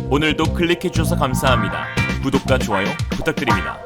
오늘도 클릭해주셔서 감사합니다. 구독과 좋아요 부탁드립니다.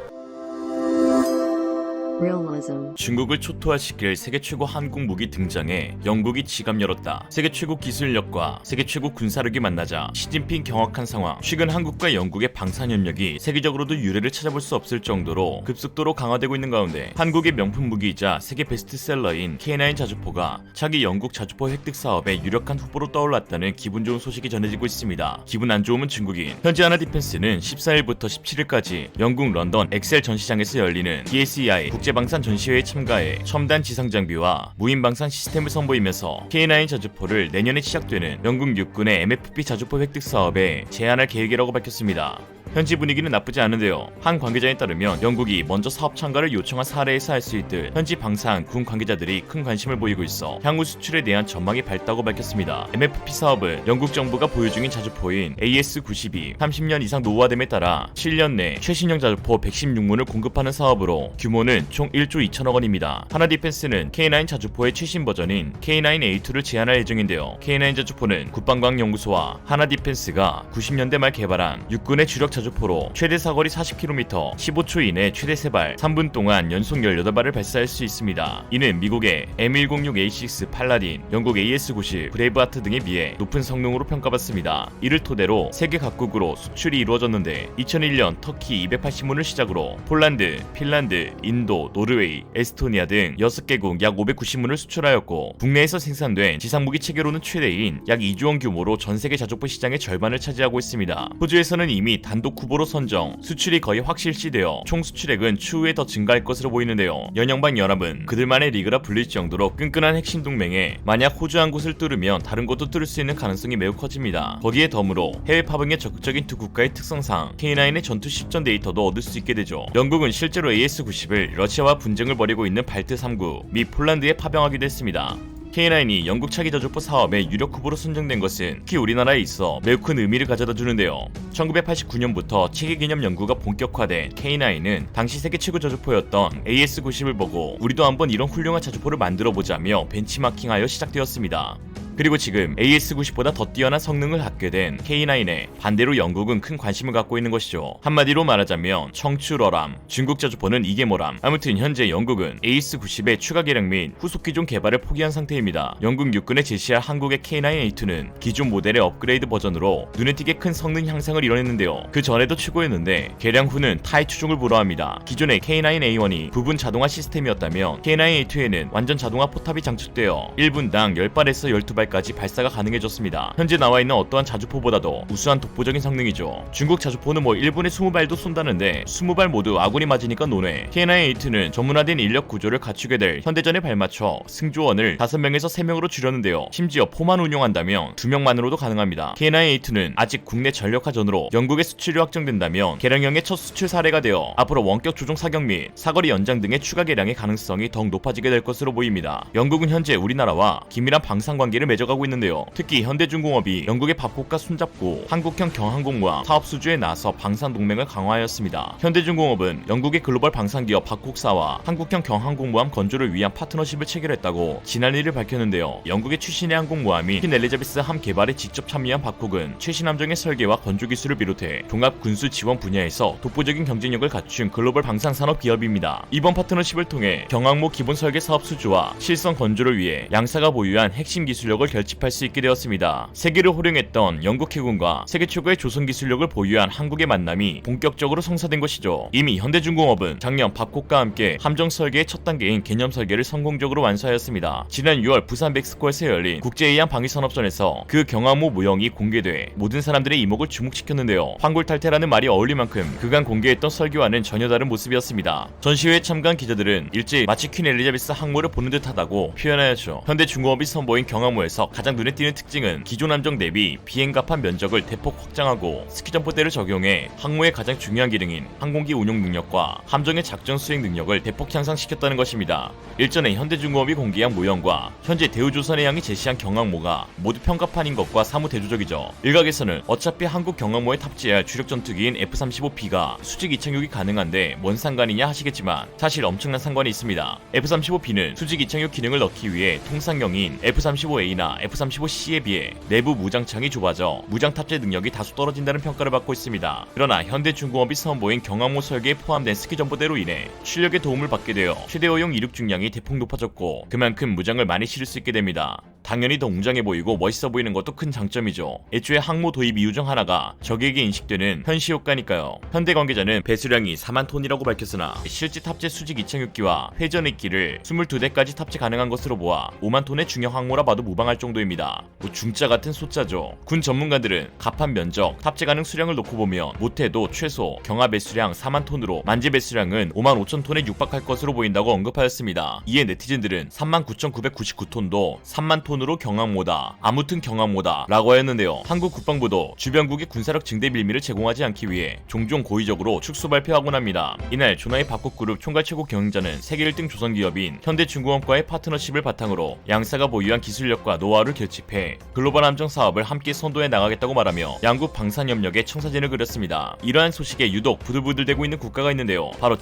Realism. 중국을 초토화시킬 세계 최고 한국 무기 등장에 영국이 지갑 열었다. 세계 최고 기술력과 세계 최고 군사력이 만나자 시진핑 경악한 상황. 최근 한국과 영국의 방산협력이 세계적으로도 유례를 찾아볼 수 없을 정도로 급속도로 강화되고 있는 가운데 한국의 명품 무기이자 세계 베스트셀러인 K9 자주포가 차기 영국 자주포 획득 사업의 유력한 후보로 떠올랐다는 기분 좋은 소식이 전해지고 있습니다. 기분 안 좋음은 중국인. 현재 하나디펜스는 14일부터 17일까지 영국 런던 엑셀 전시장에서 열리는 DSEI 국제방산 전시회에 참가해 첨단 지상 장비와 무인 방산 시스템을 선보이면서 K9 자주포를 내년에 시작되는 영국 육군의 MFP 자주포 획득 사업에 제안할 계획이라고 밝혔습니다. 현지 분위기는 나쁘지 않은데요. 한 관계자에 따르면 영국이 먼저 사업 참가를 요청한 사례에서 알 수 있듯 현지 방산 군 관계자들이 큰 관심을 보이고 있어 향후 수출에 대한 전망이 밝다고 밝혔습니다. MFP 사업은 영국 정부가 보유 중인 자주포인 AS-92 30년 이상 노후화됨에 따라 7년 내 최신형 자주포 116문을 공급하는 사업으로 규모는 총 1조 2천억 원입니다. 하나디펜스는 K9 자주포의 최신 버전인 K9A2를 제안할 예정인데요. K9 자주포는 국방과학연구소와 하나디펜스가 90년대 말 개발한 육군의 주력 자주포로 최대 사거리 40km, 15초 이내 최대 3발, 3분 동안 연속 18발을 발사할 수 있습니다. 이는 미국의 M106A6 팔라딘, 영국 AS-90, 브레이브하트 등에 비해 높은 성능으로 평가받습니다. 이를 토대로 세계 각국으로 수출이 이루어졌는데 2001년 터키 280문을 시작으로 폴란드, 핀란드, 인도, 노르웨이, 에스토니아 등 6개국 약 590문을 수출하였고 국내에서 생산된 지상무기 체계로는 최대인 약 2조 원 규모로 전세계 자주포 시장의 절반을 차지하고 있습니다. 호주에서는 이미 단독 후보로 선정, 수출이 거의 확실시되어 총 수출액은 추후에 더 증가할 것으로 보이는데요. 연영방 연합은 그들만의 리그라 불릴 정도로 끈끈한 핵심 동맹에 만약 호주 한 곳을 뚫으면 다른 곳도 뚫을 수 있는 가능성이 매우 커집니다. 거기에 덤으로 해외 파병에 적극적인 두 국가의 특성상 K9의 전투 실전 데이터도 얻을 수 있게 되죠. 영국은 실제로 AS-90을 러시아와 분쟁을 벌이고 있는 발트 3국, 미 폴란드에 파병하기도 했습니다. K9이 영국 차기 자주포 사업의 유력 후보로 선정된 것은 특히 우리나라에 있어 매우 큰 의미를 가져다 주는데요. 1989년부터 체계 개념 연구가 본격화된 K9은 당시 세계 최고 자주포였던 AS-90을 보고 우리도 한번 이런 훌륭한 자주포를 만들어보자며 벤치마킹하여 시작되었습니다. 그리고 지금 AS-90보다 더 뛰어난 성능을 갖게 된 K9에 반대로 영국은 큰 관심을 갖고 있는 것이죠. 한마디로 말하자면 청출어람, 중국 자주포는 이게 뭐람. 아무튼 현재 영국은 AS-90의 추가 개량 및 후속 기종 개발을 포기한 상태입니다. 영국 육군에 제시할 한국의 K9A2는 기존 모델의 업그레이드 버전으로 눈에 띄게 큰 성능 향상을 이뤄냈는데요. 그 전에도 최고였는데 개량 후는 타이 추종을 불허합니다. 기존의 K9A1이 부분 자동화 시스템이었다면 K9A2에는 완전 자동화 포탑이 장착되어 1분당 10발에서 12발 까지 발사가 가능해졌습니다. 현재 나와있는 어떠한 자주포보다도 우수한 독보적인 성능이죠. 중국 자주포는 1분에 20발도 쏜다는데 20발 모두 아군이 맞으니까 논외. K9A2는 전문화된 인력 구조를 갖추게 될 현대전에 발맞춰 승조원을 5명에서 3명으로 줄였는데요. 심지어 포만 운용한다면 2명만으로도 가능합니다. K9A2는 아직 국내 전력화전으로 영국의 수출이 확정된다면 개량형의 첫 수출 사례가 되어 앞으로 원격 조종 사격 및 사거리 연장 등의 추가 개량의 가능성이 더욱 높아지게 될 것으로 보입니다. 영국은 현재 우리나라와 긴밀한 방산 관계를 맺어가고 있는데요. 특히 현대중공업이 영국의 밥국과 손잡고 한국형 경항공모함 사업 수주에 나서 방산 동맹을 강화하였습니다. 현대중공업은 영국의 글로벌 방산기업 밥국사와 한국형 경항공모함 건조를 위한 파트너십을 체결했다고 지난 1일 밝혔는데요. 영국의 최신의 항공모함인 퀸 엘리자베스 함 개발에 직접 참여한 밥국은 최신 함정의 설계와 건조 기술을 비롯해 종합 군수 지원 분야에서 독보적인 경쟁력을 갖춘 글로벌 방산산업 기업입니다. 이번 파트너십을 통해 경항모 기본 설계 사업 수주와 실성 건조를 위해 양사가 보유한 핵심 기술력을 결집할 수 있게 되었습니다. 세계를 호령했던 영국 해군과 세계 최고의 조선 기술력을 보유한 한국의 만남이 본격적으로 성사된 것이죠. 이미 현대중공업은 작년 밥국과 함께 함정 설계의 첫 단계인 개념 설계를 성공적으로 완수하였습니다. 지난 6월 부산 백스코에서 열린 국제해양 방위산업전에서 그 경항모 모형이 공개돼 모든 사람들의 이목을 주목시켰는데요. 환골탈태라는 말이 어울릴 만큼 그간 공개했던 설계와는 전혀 다른 모습이었습니다. 전시회에 참가한 기자들은 일제히 마치 퀸 엘리자베스 항모를 보는 듯하다고 표현하였죠. 현대중공업이 선보인 경항모에서 가장 눈에 띄는 특징은 기존 함정 대비 비행갑판 면적을 대폭 확장하고 스키점프대를 적용해 항모의 가장 중요한 기능인 항공기 운용 능력과 함정의 작전 수행 능력을 대폭 향상시켰다는 것입니다. 일전에 현대중공업이 공개한 모형과 현재 대우조선해양이 제시한 경항모가 모두 평갑판인 것과 사무 대조적이죠. 일각에서는 어차피 한국 경항모에 탑재할 주력 전투기인 F-35B가 수직 이착륙이 가능한데 뭔 상관이냐 하시겠지만 사실 엄청난 상관이 있습니다. F-35B는 수직 이착륙 기능을 넣기 위해 통상형인 F-35A나 F-35B나 F-35C에 비해 내부 무장창이 좁아져 무장 탑재 능력이 다소 떨어진다는 평가를 받고 있습니다. 그러나 현대중공업이 선보인 경항모 설계에 포함된 스키전보대로 인해 출력의 도움을 받게 되어 최대어용 이륙 중량이 대폭 높아졌고 그만큼 무장을 많이 실을 수 있게 됩니다. 당연히 더 웅장해 보이고 멋있어 보이는 것도 큰 장점이죠. 애초에 항모 도입 이유 중 하나가 적에게 인식되는 현시 효과니까요. 현대 관계자는 배수량이 4만 톤이라고 밝혔으나 실제 탑재 수직 이착륙기와 회전 있기를 22대까지 탑재 가능한 것으로 보아 5만 톤의 중형 항모라 봐도 무방할 정도입니다. 중자 같은 소자죠. 군 전문가들은 갑판 면적, 탑재 가능 수량을 놓고 보면 못해도 최소 경하 배수량 4만 톤으로 만재 배수량은 5만 5천 톤에 육박할 것으로 보인다고 언급하였습니다. 이에 네티즌들은 39,999톤도 3만 톤으로 경항모다, 아무튼 경항모다 라고 하였는데요. 한국 국방부도 주변국의 군사력 증대 빌미를 제공하지 않기 위해 종종 고의적으로 축소 발표하곤 합니다. 이날 조나이 박국그룹 총괄 최고 경영자는 세계 1등 조선기업인 현대중공업과의 파트너십을 바탕으로 양사가 보유한 기술력과 노하우를 결집해 글로벌 함정 사업을 함께 선도해 나가겠다고 말하며 양국 방산협력에 청사진을 그렸습니다. 이러한 소식에 유독 부들부들대고 있는 국가가 있는데요. 바로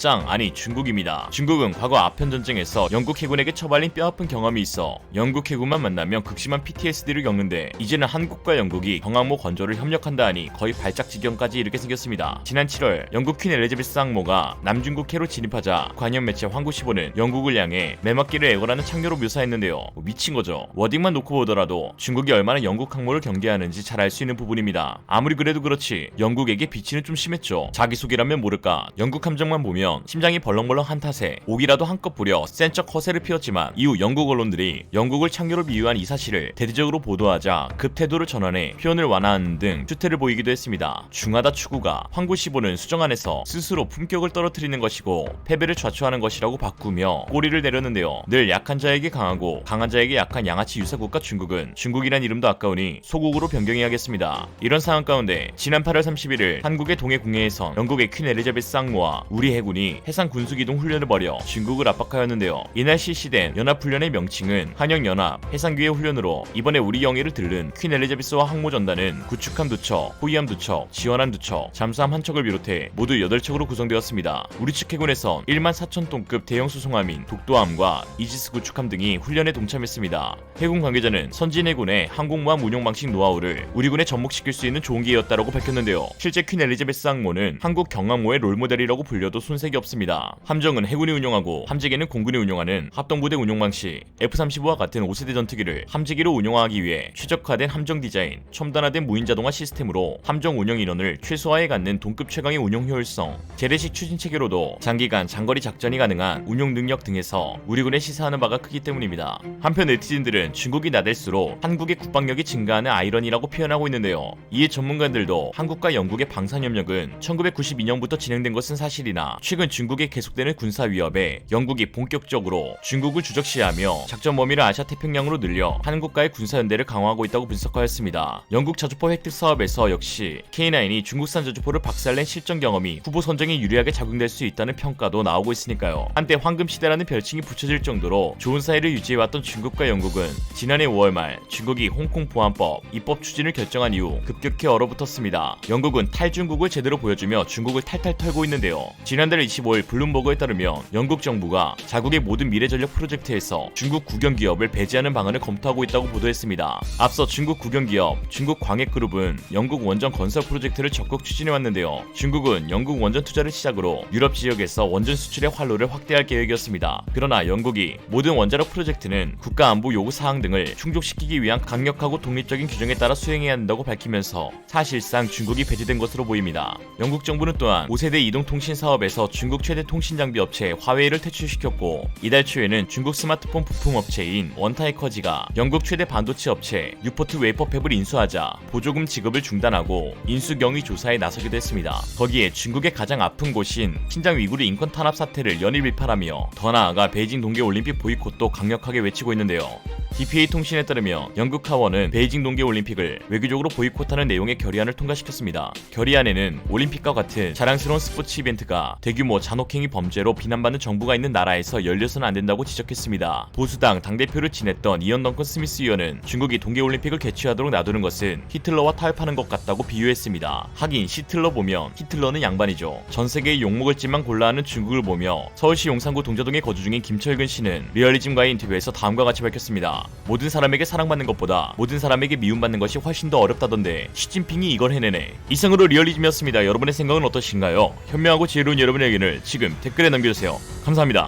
중국입니다. 중국은 과거 아편전쟁에서 영국 해군에게 처발린 뼈아픈 경험이 있어 영국 해군만 만나면 극심한 PTSD를 겪는데 이제는 한국과 영국이 경항모 건조를 협력한다 하니 거의 발작 지경까지 이르게 생겼습니다. 지난 7월 영국 퀸 엘리자베스 항모가 남중국해로 진입하자 관영 매체 황구15는 영국을 향해 매맞기를 애걸하는 창녀로 묘사했는데요. 미친거죠. 워딩만 놓고 보더라도 중국이 얼마나 영국 항모를 경계하는지 잘 알 수 있는 부분입니다. 아무리 그래도 그렇지 영국에게 비치는 좀 심했죠. 자기소개라면 모를까 영국 함정만 보면 심장이 벌렁벌렁 한 탓에 옥이라도 한껏 부려 센 척 허세를 피웠지만 이후 영국 언론들이 영국을 창녀로 비유한 이 사실을 대대적으로 보도하자 급 태도를 전환해 표현을 완화하는 등 추태를 보이기도 했습니다. 중하다 추구가 황구15는 수정안에서 스스로 품격을 떨어뜨리는 것이고 패배를 좌초하는 것이라고 바꾸며 꼬리를 내렸는데요. 늘 약한 자에게 강하고 강한 자에게 약한 양아치 유사국가 중국은 중국이란 이름도 아까우니 소국으로 변경해야겠습니다. 이런 상황 가운데 지난 8월 31일 한국의 동해공해에선 영국의 퀸 엘리자베스 항모와 우리 해군이 해상 군수기동 훈련을 벌여 중국을 압박하였는데요. 이날 실시된 연합훈련의 명칭은 한영연합 해상기회 훈련으로 이번에 우리 영해를 들른 퀸 엘리자베스와 항모 전단은 구축함 2척, 호위함 2척, 지원함 2척, 잠수함 1척을 비롯해 모두 8척으로 구성되었습니다. 우리 측 해군에선 1만 4천 톤급 대형 수송함인 독도함과 이지스 구축함 등이 훈련에 동참했습니다. 해군 관계자는 선진해군의 항공모함 운용 방식 노하우를 우리 군에 접목시킬 수 있는 좋은 기회였다고 밝혔는데요. 실제 퀸 엘리자베스 항모는 한국 경항모의 롤모델이라고 불려도 손색이 없습니다. 함정은 해군이 운용하고 함재기는 공군이 운용하는 합동부대 운용 방식, F-35와 같은 5세대 전투기를 함재기로 운용하기 위해 최적화된 함정 디자인, 첨단화된 무인자동화 시스템으로 함정 운영 인원을 최소화해 갖는 동급 최강의 운용 효율성, 재래식 추진 체계로도 장기간 장거리 작전이 가능한 운용 능력 등에서 우리 군에 시사하는 바가 크기 때문입니다. 한편 네티즌들은 중국이 나댈수록 한국의 국방력이 증가하는 아이러니라고 표현하고 있는데요. 이에 전문가들도 한국과 영국의 방산협력은 1992년부터 진행된 것은 사실이나 최근 중국에 계속되는 군사 위협에 영국이 본격적으로 중국을 주적시하며 작전 범위를 아시아 태평양으로 늘려 한국과의 군사연대를 강화하고 있다고 분석하였습니다. 영국 자주포 획득 사업에서 역시 K9이 중국산 자주포를 박살낸 실전 경험이 후보 선정에 유리하게 작용될 수 있다는 평가도 나오고 있으니까요. 한때 황금시대라는 별칭이 붙여질 정도로 좋은 사이를 유지해왔던 중국과 영국은 지난해 5월 말 중국이 홍콩 보안법 입법 추진을 결정한 이후 급격히 얼어붙었습니다. 영국은 탈중국을 제대로 보여주며 중국을 탈탈 털고 있는데요. 지난달 25일 블룸버그에 따르면 영국 정부가 자국의 모든 미래전력 프로젝트에서 중국 국영기업을 배제하는 방안을 검토하고 있다고 보도했습니다. 앞서 중국 국영기업 중국광핵그룹은 영국 원전 건설 프로젝트를 적극 추진해왔는데요. 중국은 영국 원전 투자를 시작으로 유럽 지역에서 원전 수출의 활로를 확대할 계획이었습니다. 그러나 영국이 모든 원자력 프로젝트는 국가안보 요구 사항 등을 충족시키기 위한 강력하고 독립적인 규정에 따라 수행해야 한다고 밝히면서 사실상 중국이 배제된 것으로 보입니다. 영국 정부는 또한 5세대 이동통신 사업에서 중국 최대 통신장비 업체 화웨이를 퇴출시켰고 이달 초에는 중국 스마트폰 부품 업체인 원타이커지가 영국 최대 반도체 업체 뉴포트 웨이퍼팹을 인수하자 보조금 지급을 중단하고 인수 경위 조사에 나서기도 했습니다. 거기에 중국의 가장 아픈 곳인 신장 위구르 인권 탄압 사태를 연일 비판하며 더 나아가 베이징 동계올림픽 보이콧도 강력하게 외치고 있는데요. DPA 통신에 따르면 영국 하원은 베이징 동계올림픽을 외교적으로 보이콧하는 내용의 결의안을 통과시켰습니다. 결의안에는 올림픽과 같은 자랑스러운 스포츠 이벤트가 대규모 잔혹행위 범죄로 비난받는 정부가 있는 나라에서 열려서는 안 된다고 지적했습니다. 보수당 당대표를 지냈던 이언 덩컨 스미스 의원은 중국이 동계올림픽을 개최하도록 놔두는 것은 히틀러와 타협하는 것 같다고 비유했습니다. 하긴 시틀러 보면 히틀러는 양반이죠. 전 세계의 욕먹을 짓만 골라하는 중국을 보며 서울시 용산구 동자동에 거주 중인 김철근 씨는 리얼리즘과의 인터뷰에서 다음과 같이 밝혔습니다. 있다. 모든 사람에게 사랑받는 것보다 모든 사람에게 미움받는 것이 훨씬 더 어렵다던데 시진핑이 이걸 해내네. 이상으로 리얼리즘이었습니다. 여러분의 생각은 어떠신가요? 현명하고 지혜로운 여러분의 의견을 지금 댓글에 남겨주세요. 감사합니다.